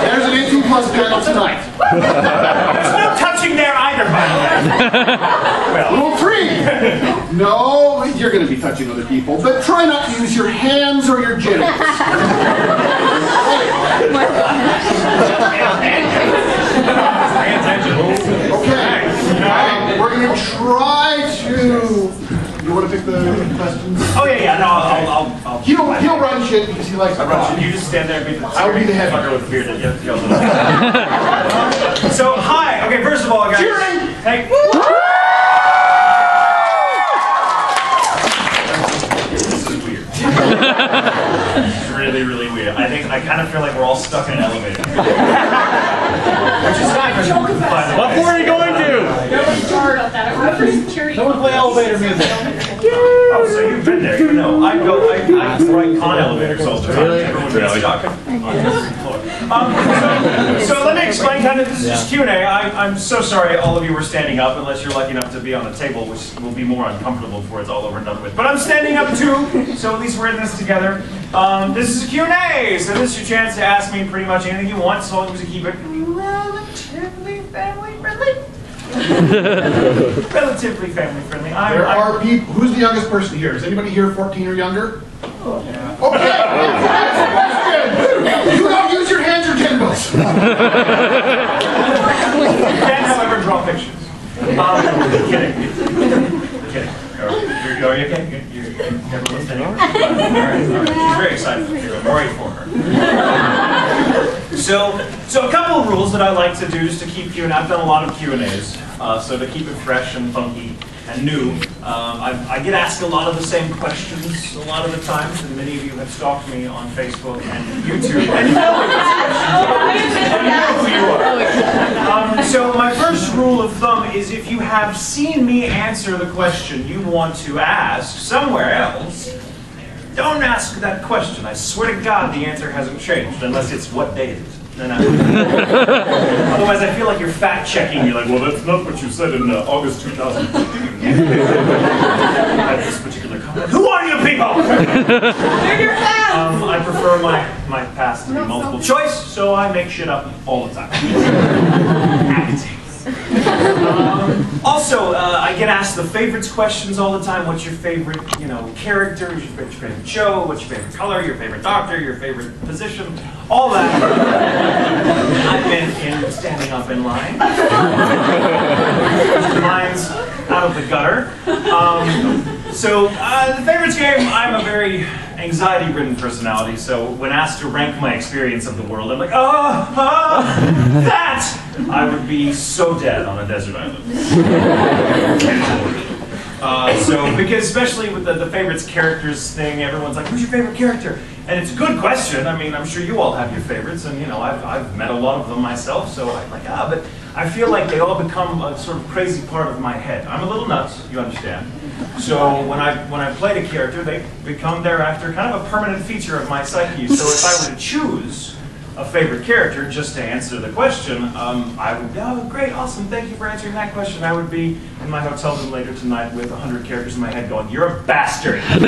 There's an 18+ panel tonight. There's no touching there either, by the way. Well. Rule 3. No, you're going to be touching other people, but try not to use your hands or your genitals. Okay. We're going to try to... You want to pick the questions? Oh yeah. No, I'll He'll run shit because he likes to run. You just stand there and be the I would be the head fucker with the beard that yells at us. So hi. Okay, first of all, guys. Cheering! Hey. This is weird. It's really, really weird. I kind of feel like we're all stuck in an elevator. Which is fine. What floor are you going to? Nobody's sorry about that. I'm pretty security. Someone play elevator music. Oh, so you've been there. You know, I write on elevators all the time. Really? Everyone gets stuck on the floor. So let me explain kind of, this is just Q&A. I'm so sorry all of you were standing up, unless you're lucky enough to be on a table, which will be more uncomfortable before it's all over and done with. But I'm standing up too, so at least we're in this together. This is a Q&A, so this is your chance to ask me pretty much anything you want, so long as you keep it relatively family friendly. Relatively family friendly. There are people. Who's the youngest person here? Is anybody here 14 or younger? Yeah. Okay. You don't use your hands or genitals. You can, however, draw pictures. Kidding. Kidding. Are you okay? You're listening? All right. She's very excited. I'm worried for her. So a couple of rules that I like to do just to keep Q&A. I've done a lot of Q&As, so to keep it fresh and funky and new. I get asked a lot of the same questions a lot of the times, and many of you have stalked me on Facebook and YouTube. And you know who you are. So my first rule of thumb is if you have seen me answer the question you want to ask somewhere else, don't ask that question. I swear to God the answer hasn't changed, unless it's what day it is. Otherwise I feel like you're fact-checking me, like, well, that's not what you said in August 2015. At this particular comment. Who are you people? They're your fans! I prefer my past to be multiple choice, so I make shit up all the time. Acting. Also, I get asked the favorites questions all the time. What's your favorite, character? What's your favorite show? What's your favorite color? Your favorite doctor? Your favorite position? All that. I've been in standing up in line. Mine's out of the gutter. The favorites game, I'm a very anxiety-ridden personality, so when asked to rank my experience of the world, I'm like, that! I would be so dead on a desert island. Because especially with the favorites characters thing, everyone's like, who's your favorite character? And it's a good question. I mean, I'm sure you all have your favorites, and I've met a lot of them myself, so I'm like, but I feel like they all become a sort of crazy part of my head. I'm a little nuts, you understand. So when I played a character, they become thereafter kind of a permanent feature of my psyche. So if I were to choose a favorite character just to answer the question, I would be, oh, great, awesome, thank you for answering that question. I would be in my hotel room later tonight with 100 characters in my head going, you're a bastard. So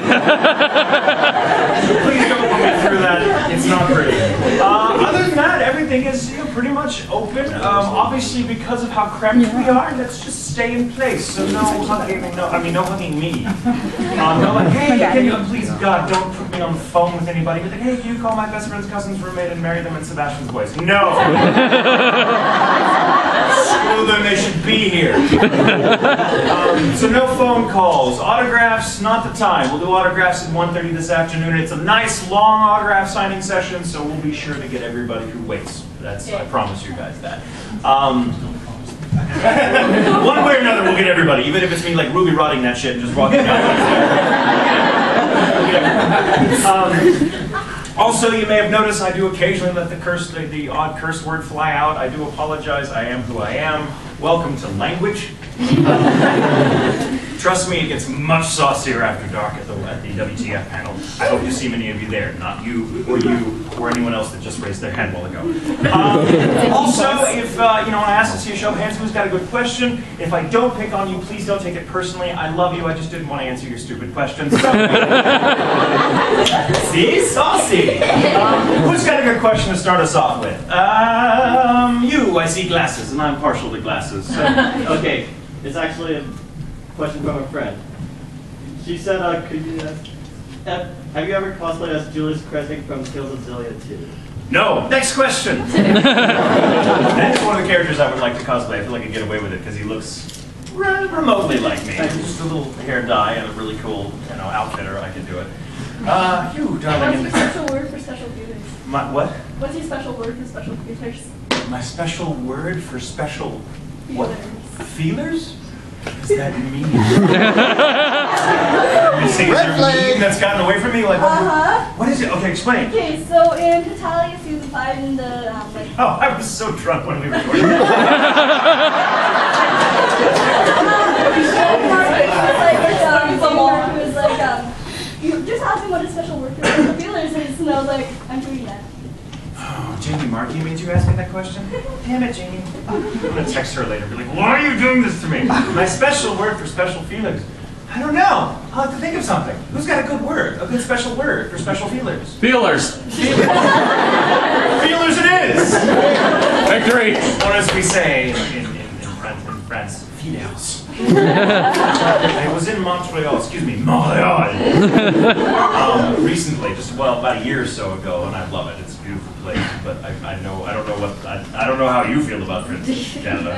please don't put me through that. It's not pretty. Other than that, everything is pretty much open. Obviously, because of how cramped we are, let's just stay in place. So no hugging, no hugging me. No like, hey, can you please, God, don't put me on the phone with anybody. Be like, hey, can you call my best friend's cousin's roommate and marry them in Sebastian's voice? No. Screw them, they should be here. So no phone calls. Autographs, not the time. We'll do autographs at 1:30 this afternoon. It's a nice, long autograph signing session, so we'll be sure to get everybody who waits. I promise you guys that. One way or another, we'll get everybody, even if it's me like Ruby rotting that shit and just walking out. Also, you may have noticed I do occasionally let the odd curse word fly out. I do apologize. I am who I am. welcome to language. Trust me, it gets much saucier after dark at the WTF panel. I hope to see many of you there, not you or anyone else that just raised their hand a while ago. Also, if when I ask to see a show of hands who's got a good question, if I don't pick on you, please don't take it personally. I love you. I just didn't want to answer your stupid questions. See, saucy. Who's got a good question to start us off with? You. I see glasses, and I'm partial to glasses. So. Okay, it's actually a question from a friend. She said, could you, have you ever cosplayed as Julius Kressing from Skills of Zillia 2? No. Next question. That's one of the characters I would like to cosplay. I feel like I can get away with it because he looks remotely like me. Just a little hair dye and a really cool, outfitter. I can do it. You, darling. What's your special word for special feelers? My what? What's your special word for special feelers? My special word for special what? Feelers. Feelers? What does that mean? You say is there a meme that's gotten away from me? Like, what is it? Okay, explain. Okay, so in Italia season 5 in the Oh, I was so drunk when we recorded. You just asked me what a special word for special feelers is, and I was like, I'm doing that. Oh, Jamie Markey made you ask me that question? Damn it, Jamie. I'm gonna text her later and be like, why are you doing this to me? My special word for special feelings. I don't know. I'll have to think of something. Who's got a good word? A good special word for special feelers? Feelers. Feelers it is! Victory. Or as we say in France, fidels. I was in Montreal, recently, just about a year or so ago, and I love it. It's a beautiful place, but I don't know how you feel about Canada.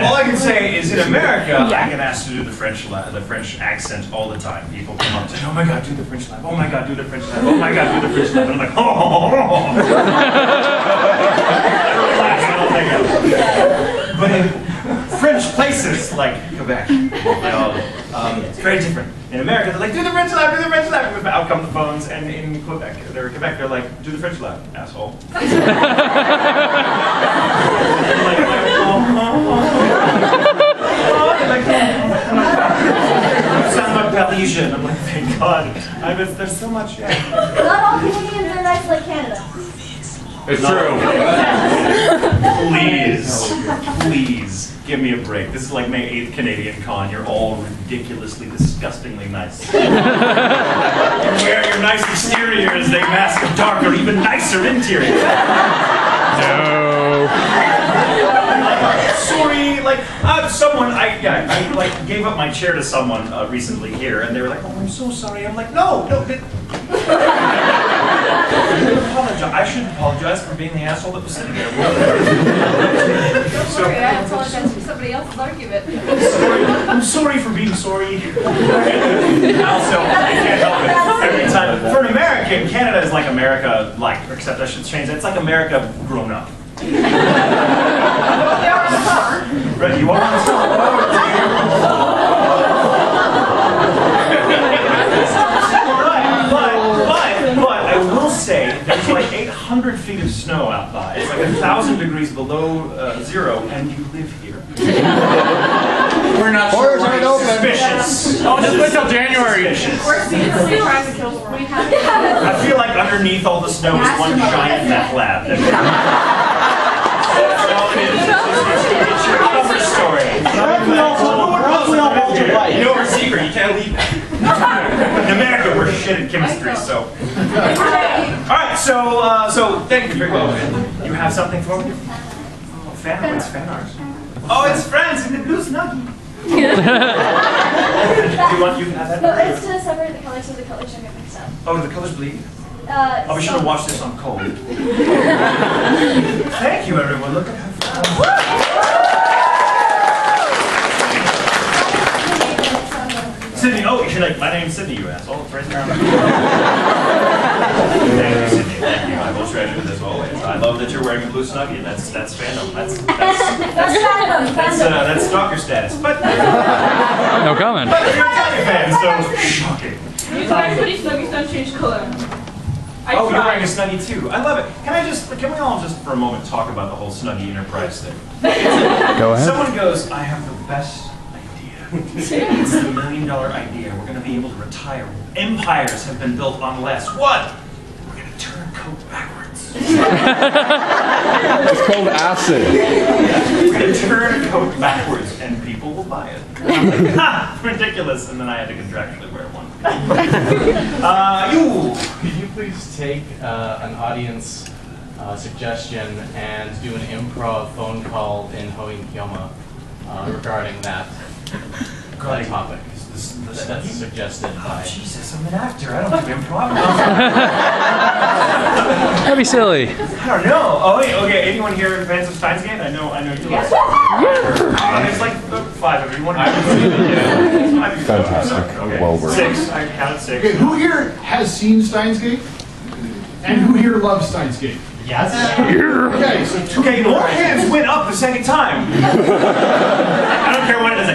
All I can say is in America, I get asked to do the French accent all the time. People come up and say, "Oh my God, do the French laugh! Oh my God, do the French laugh! Oh my God, do the French laugh!" And I'm like, "Oh." But in French places like Quebec, it's very different. In America, they're like, do the French laugh, do the French laugh. Out come the phones, and in Quebec, they're like, do the French laugh, asshole. Sound like Parisian. I'm like, thank God. There's so much. Not all Canadians are nice like Canada. It's true. Please, give me a break. This is like my 8th Canadian con. You're all ridiculously, disgustingly nice. You wear your nice exteriors, they mask a darker, even nicer interior. No. Sorry, I gave up my chair to someone recently here, and they were like, "Oh, I'm so sorry." I'm like, no. I should apologize for being the asshole that was sitting there. Don't worry, I apologize for somebody else's argument. I'm sorry for being sorry. Also, I can't help it. Every time, for an American, Canada is like America, except I should change that. It's like America grown up. Right, you are on the top. But I will say there's like 800 feet of snow out by. It's like 1,000 degrees below zero, and you live here. We're not Borders aren't open. Suspicious. Oh, just wait till January. We're secretly trying to kill the world. I feel like underneath all the snow is one giant meth lab. That's all it is. It's your cover story. You know our secret. You can't leave that. In America, we're shit at chemistry, so. All right, so thank you very much. You have something for me? Oh, fan art. It's fan art. Oh, it's friends in the blue snuggie. You can have that? No, it's to separate the colors so the colors don't get mixed up. Oh, do the colors bleed? Oh, we should have watched this on cold. Thank you, everyone. Look at how Sydney, oh, you're like, my name's Sydney, you asshole. It's right there. Thank you, Sydney. Thank you. I will treasure this always. I love that you're wearing a blue snuggie. That's fandom. That's stalker status. But No comment. but you're an Italian fan, so shocking. Everybody's snuggies don't change color. I Oh, you're wearing a Snuggie too. I love it. Can we all just for a moment talk about the whole Snuggie Enterprise thing? Go ahead. Someone goes, I have the best idea. It's the $1 million idea. We're going to be able to retire. Empires have been built on less. What? We're going to turn a coat backwards. It's called acid. We're going to turn a coat backwards and people will buy it. I'm like, ha! Ridiculous. And then I had to contractually wear one. Could you please take an audience suggestion and do an improv phone call in Ho'inkyoma regarding that topic? That's suggested by... Oh, Jesus, I'm an actor. I don't do improv. That'd be silly. I don't know. Oh, wait, okay. Anyone here fans of Steins Gate? I know you are. There's like 5 of you. One Fantastic. Okay. Well worth it. 6. I counted 6. Okay, who here has seen Steins Gate? And who here loves Steins Gate? Yes. Okay, so 2 Okay, people more raised. hands went up the second time. I don't care what it is.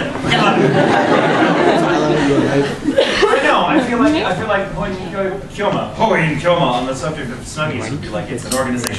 I know. I feel like Ho'inkyoma on the subject of Snuggies would be like it's an organization